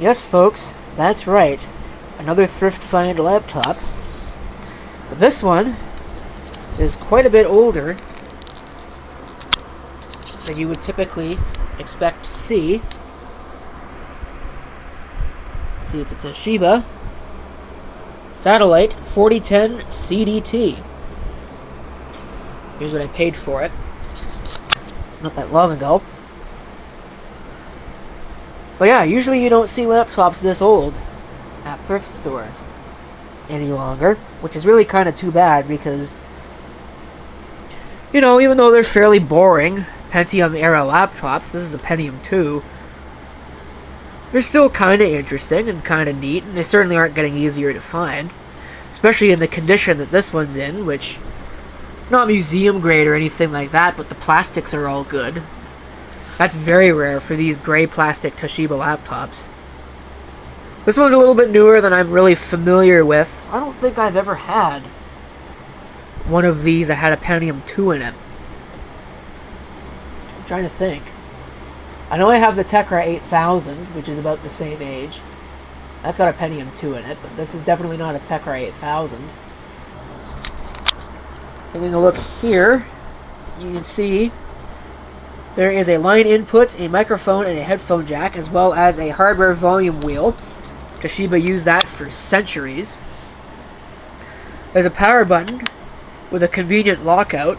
Yes, folks, that's right. Another thrift find laptop. But this one is quite a bit older than you would typically expect to see. See, it's a Toshiba Satellite 4010 CDT. Here's what I paid for it. Not that long ago. But yeah, usually you don't see laptops this old at thrift stores any longer, which is really kind of too bad because, you know, even though they're fairly boring Pentium era laptops, this is a Pentium 2, they're still kind of interesting and kind of neat, and they certainly aren't getting easier to find, especially in the condition that this one's in, which it's not museum grade or anything like that, but the plastics are all good. That's very rare for these gray plastic Toshiba laptops. This one's a little bit newer than I'm really familiar with. I don't think I've ever had one of these that had a Pentium 2 in it. I'm trying to think. I know I have the Tecra 8000, which is about the same age. That's got a Pentium 2 in it, but this is definitely not a Tecra 8000. Taking a look here, you can see there is a line input, a microphone, and a headphone jack, as well as a hardware volume wheel. Toshiba used that for centuries. There's a power button with a convenient lockout,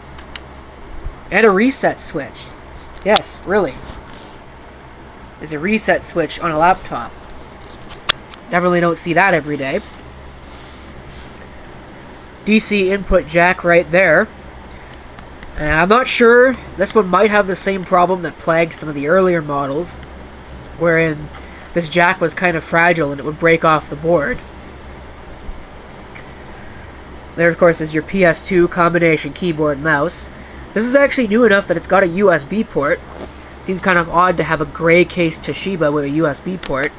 and a reset switch. Yes, really. There's a reset switch on a laptop. Definitely don't see that every day. DC input jack right there. And I'm not sure, this one might have the same problem that plagued some of the earlier models, wherein this jack was kind of fragile and it would break off the board. There, of course, is your PS2 combination keyboard and mouse. This is actually new enough that it's got a USB port. Seems kind of odd to have a gray case Toshiba with a USB port.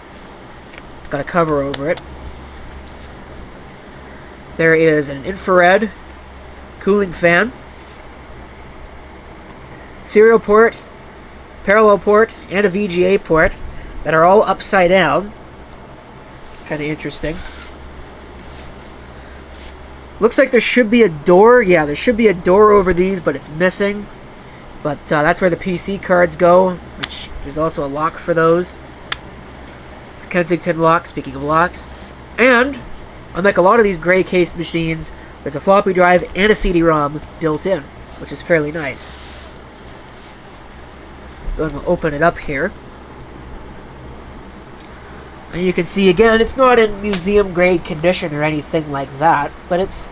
It's got a cover over it. There is an infrared cooling fan, serial port, parallel port, and a VGA port that are all upside down. Kind of interesting. Looks like there should be a door. Yeah, there should be a door over these, but it's missing. But that's where the PC cards go, which there's also a lock for those. It's a Kensington lock, speaking of locks. And, unlike a lot of these gray case machines, there's a floppy drive and a CD-ROM built in, which is fairly nice. Go ahead and open it up here. And you can see again, it's not in museum grade condition or anything like that, but it's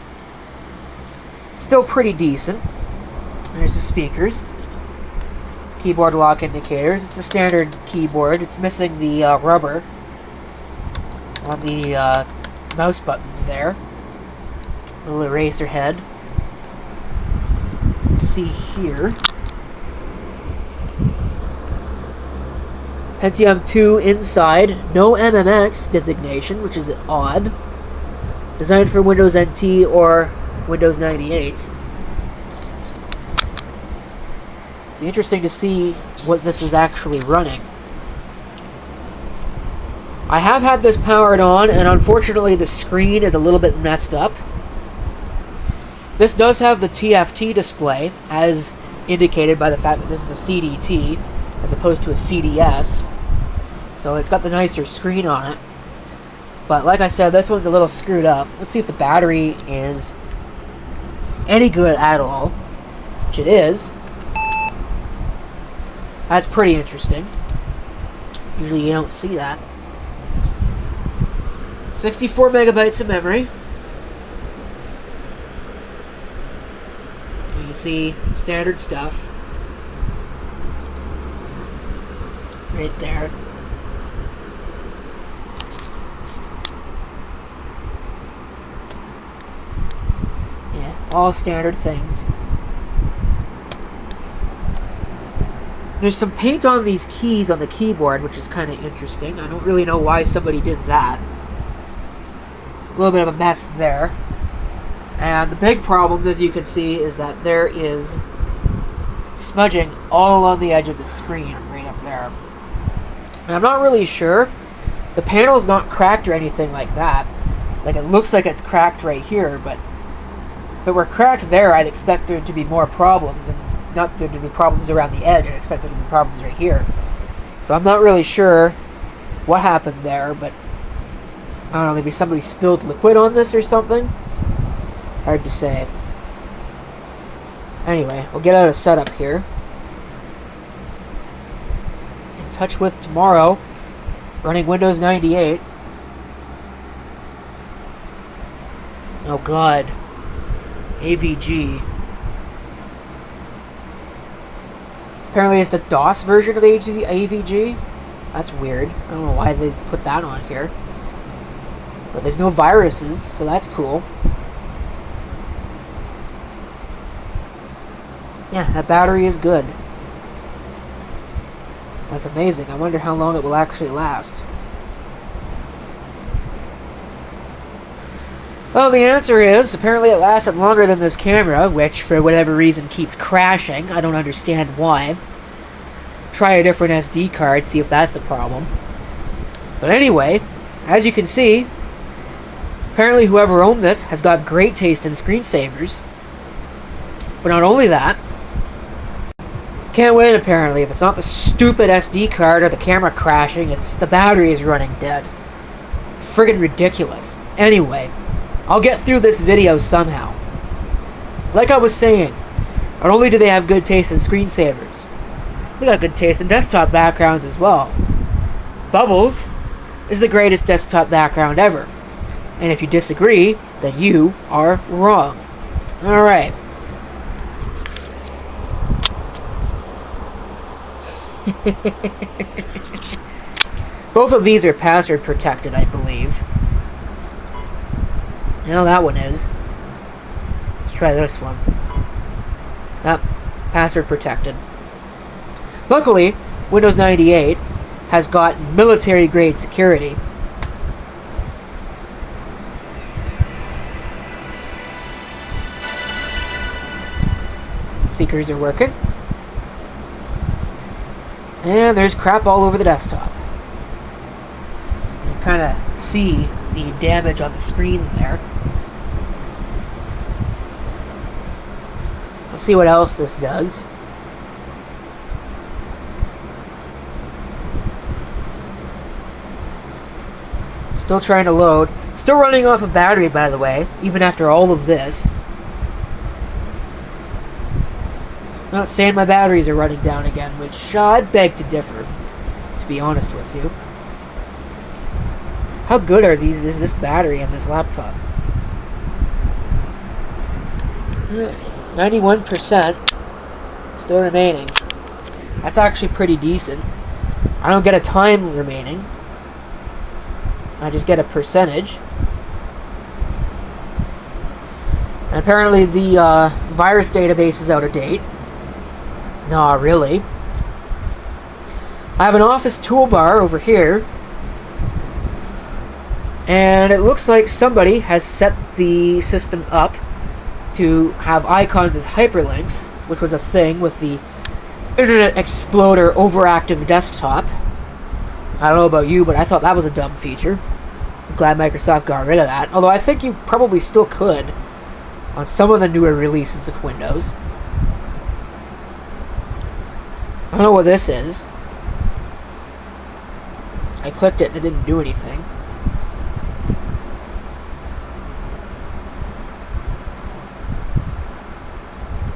still pretty decent. There's the speakers. Keyboard lock indicators. It's a standard keyboard. It's missing the rubber on the mouse buttons there. Little eraser head. Let's see here. Pentium 2 inside, no MMX designation, which is odd. Designed for Windows NT or Windows 98. It's interesting to see what this is actually running. I have had this powered on, and unfortunately the screen is a little bit messed up. This does have the TFT display, as indicated by the fact that this is a CDT, as opposed to a CDS. So it's got the nicer screen on it. But like I said, this one's a little screwed up. Let's see if the battery is any good at all. Which it is. That's pretty interesting. Usually you don't see that. 64 megabytes of memory. You can see standard stuff. Right there. All standard things. There's some paint on these keys on the keyboard, which is kind of interesting. I don't really know why somebody did that. A little bit of a mess there. And the big problem, as you can see, is that there is smudging all along the edge of the screen right up there. And I'm not really sure The panel's not cracked or anything like that. Like, it looks like it's cracked right here, but if it were cracked there, I'd expect there to be more problems, and not there to be problems around the edge. I'd expect there to be problems right here. So I'm not really sure what happened there, but I don't know, maybe somebody spilled liquid on this or something? Hard to say. Anyway, we'll get out of setup here. In touch with tomorrow, running Windows 98. Oh god. AVG. Apparently it's the DOS version of AVG. That's weird. I don't know why they put that on here. But there's no viruses, so that's cool. Yeah, that battery is good. That's amazing. I wonder how long it will actually last. Well, the answer is, apparently it lasted longer than this camera, which, for whatever reason, keeps crashing. I don't understand why. Try a different SD card, see if that's the problem. But anyway, as you can see, apparently whoever owned this has got great taste in screensavers. But not only that, can't win apparently. If it's not the stupid SD card or the camera crashing, it's the battery is running dead. Friggin' ridiculous. Anyway, I'll get through this video somehow. Like I was saying, not only do they have good taste in screensavers, they got good taste in desktop backgrounds as well. Bubbles is the greatest desktop background ever. And if you disagree, then you are wrong. Alright. Both of these are password protected, I believe. Now that one is. Let's try this one. Yep, password protected. Luckily, Windows 98 has got military grade security. Speakers are working. And there's crap all over the desktop. You kind of see the damage on the screen there. Let's see what else this does. Still trying to load. Still running off of battery, by the way, even after all of this. Not saying my batteries are running down again, which I beg to differ, to be honest with you. How good are these? Is this battery on this laptop? 91% still remaining. That's actually pretty decent. I don't get a time remaining. I just get a percentage. And apparently the virus database is out of date. Nah, really. I have an office toolbar over here. And it looks like somebody has set the system up to have icons as hyperlinks, which was a thing with the Internet Explorer overactive desktop. I don't know about you, but I thought that was a dumb feature. I'm glad Microsoft got rid of that. Although I think you probably still could on some of the newer releases of Windows. I don't know what this is. I clicked it and it didn't do anything.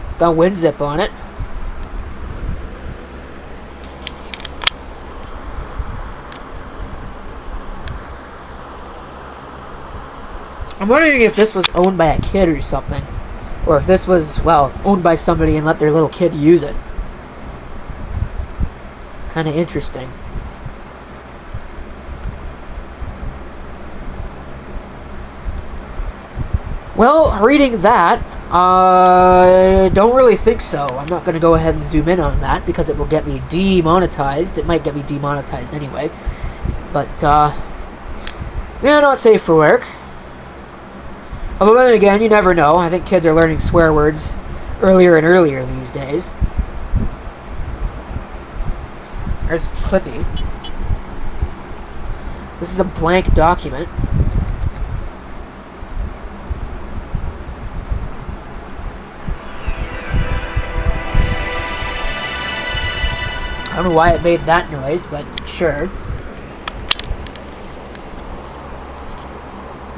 It's got WinZip on it. I'm wondering if this was owned by a kid or something. Or if this was, well, owned by somebody and let their little kid use it. Kind of interesting. Well, reading that, I don't really think so. I'm not going to go ahead and zoom in on that because it will get me demonetized. It might get me demonetized anyway. But, yeah, not safe for work. Although then again, you never know. I think kids are learning swear words earlier and earlier these days. There's Clippy. This is a blank document. I don't know why it made that noise, but sure.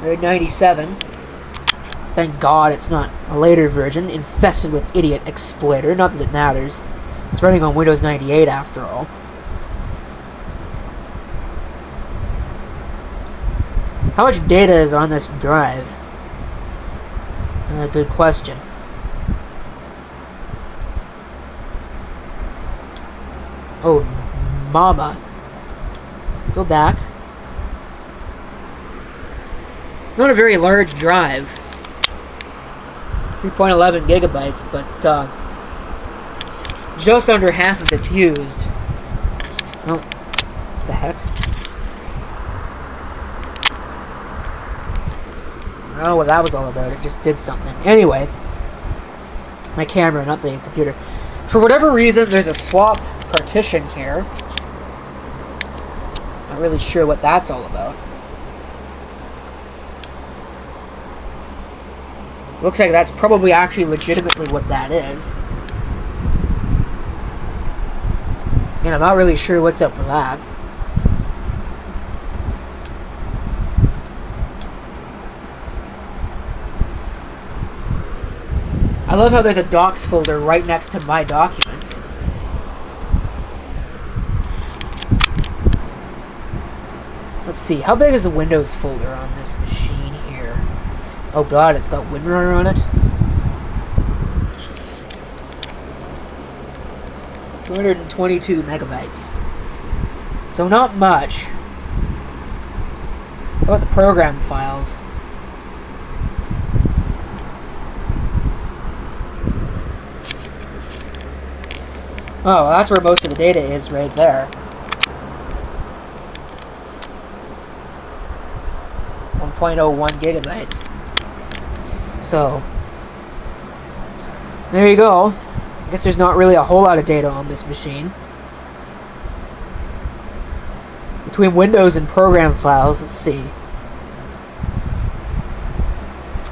Grade 97. Thank God it's not a later version, infested with idiot exploiter. Not that it matters. It's running on Windows 98 after all. How much data is on this drive? Good question. Oh, mama. Go back. Not a very large drive. 3.11 gigabytes, but just under half of it's used. Oh, what the heck? I don't know what that was all about. It just did something. Anyway, my camera, not the computer. For whatever reason, there's a swap partition here. Not really sure what that's all about. Looks like that's probably actually legitimately what that is. Again, I'm not really sure what's up with that. I love how there's a docs folder right next to my documents. Let's see, how big is the Windows folder on this machine here? Oh god, it's got WinRAR on it. 222 megabytes. So not much. How about the program files? Oh, well, that's where most of the data is, right there. 1.01 gigabytes. So, there you go. I guess there's not really a whole lot of data on this machine. Between Windows and program files, let's see.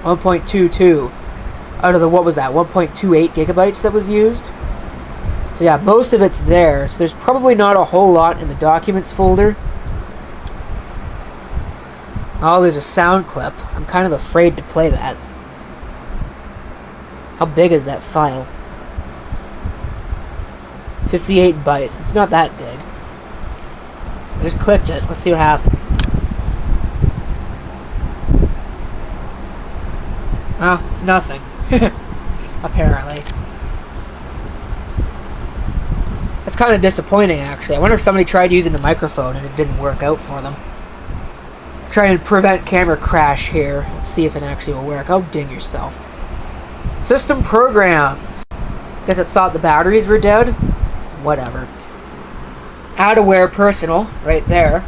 1.22 out of the, what was that, 1.28 gigabytes that was used? So yeah, most of it's there. So there's probably not a whole lot in the documents folder. Oh, there's a sound clip. I'm kind of afraid to play that. How big is that file? 58 bytes. It's not that big. I just clicked it. Let's see what happens. Oh, it's nothing. Apparently. That's kind of disappointing, actually. I wonder if somebody tried using the microphone and it didn't work out for them. Try and prevent camera crash here. Let's see if it actually will work. Oh, ding yourself. System programs. Guess it thought the batteries were dead? Whatever. Add-aware personal, right there.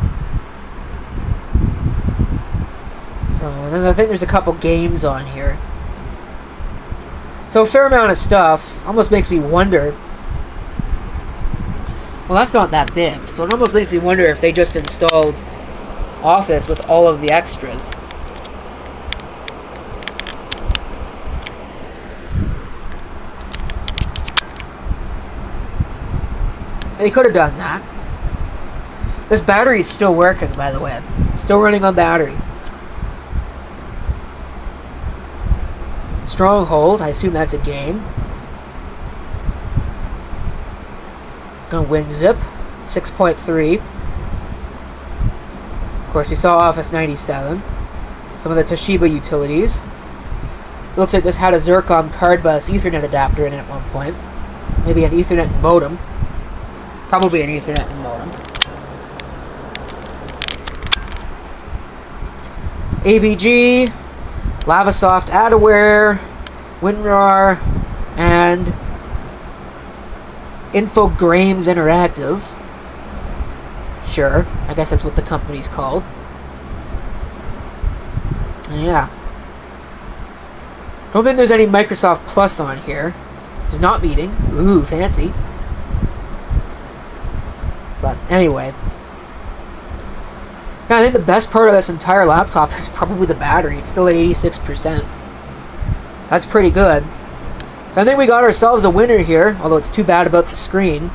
So, and then I think there's a couple games on here. So a fair amount of stuff. Almost makes me wonder. Well, that's not that big, so it almost makes me wonder if they just installed Office with all of the extras. They could have done that. This battery is still working, by the way. It's still running on battery. Stronghold, I assume that's a game. It's going to WinZip, 6.3. Of course, we saw Office 97. Some of the Toshiba utilities. It looks like this had a Zircon card bus Ethernet adapter in it at one point. Maybe an Ethernet modem. Probably an Ethernet modem. AVG, Lavasoft Adaware, WinRAR, and Infogrames Interactive. Sure, I guess that's what the company's called. Yeah. Don't think there's any Microsoft Plus on here. There's not meeting. Ooh, fancy. But anyway. Yeah, I think the best part of this entire laptop is probably the battery. It's still at 86%. That's pretty good. So I think we got ourselves a winner here, although it's too bad about the screen.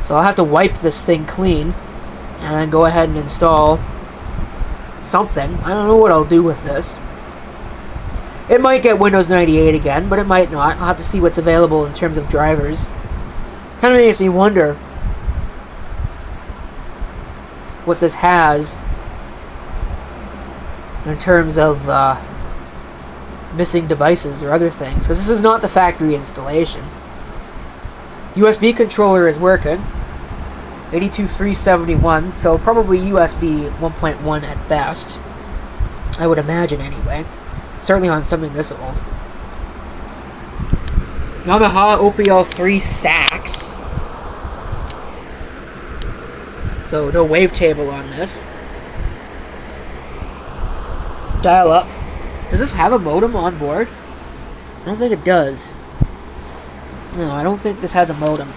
So I'll have to wipe this thing clean and then go ahead and install something. I don't know what I'll do with this. It might get Windows 98 again, but it might not. I'll have to see what's available in terms of drivers. Kind of makes me wonder what this has in terms of missing devices or other things, because this is not the factory installation. USB controller is working, 82371, so probably USB 1.1 at best, I would imagine anyway. Certainly on something this old. Yamaha OPL3 sax. So no wavetable on this. Dial up. Does this have a modem on board? I don't think it does. No, I don't think this has a modem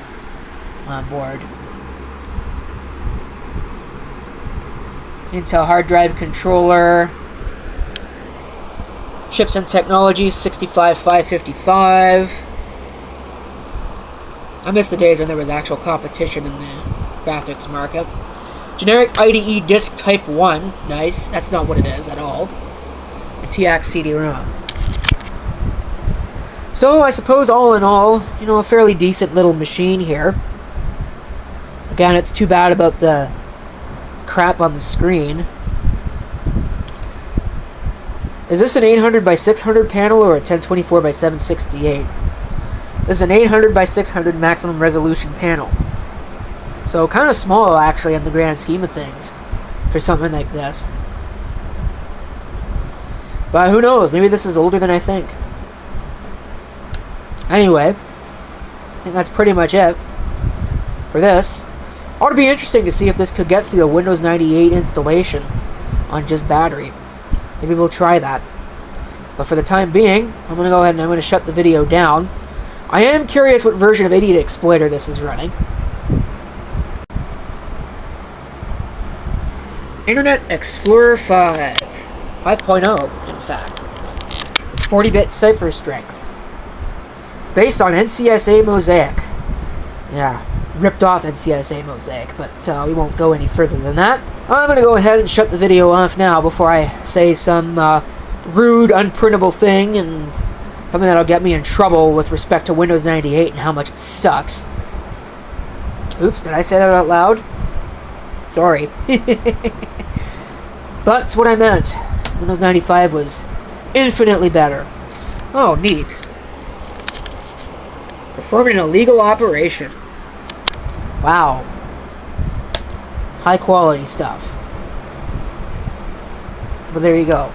on board. Intel hard drive controller. Chips and Technologies 65555. I miss the days when there was actual competition in the graphics market. Generic IDE disk type 1. Nice. That's not what it is at all. A TX CD-ROM. So I suppose all in all, you know, a fairly decent little machine here. Again, it's too bad about the crap on the screen. Is this an 800 by 600 panel or a 1024 by 768? This is an 800 by 600 maximum resolution panel. So kind of small actually in the grand scheme of things for something like this. But who knows, maybe this is older than I think. Anyway, I think that's pretty much it for this. Ought to be interesting to see if this could get through a Windows 98 installation on just battery. Maybe we'll try that. But for the time being, I'm going to go ahead and I'm going to shut the video down. I am curious what version of Idiot Exploiter this is running. Internet Explorer 5. 5.0, in fact. 40-bit cipher strength. Based on NCSA Mosaic. Yeah, ripped off NCSA Mosaic, but we won't go any further than that. I'm going to go ahead and shut the video off now before I say some rude, unprintable thing and something that'll get me in trouble with respect to Windows 98 and how much it sucks. Oops, did I say that out loud? Sorry. But it's what I meant. Windows 95 was infinitely better. Oh, neat. Performing an illegal operation. Wow. High quality stuff. But there you go.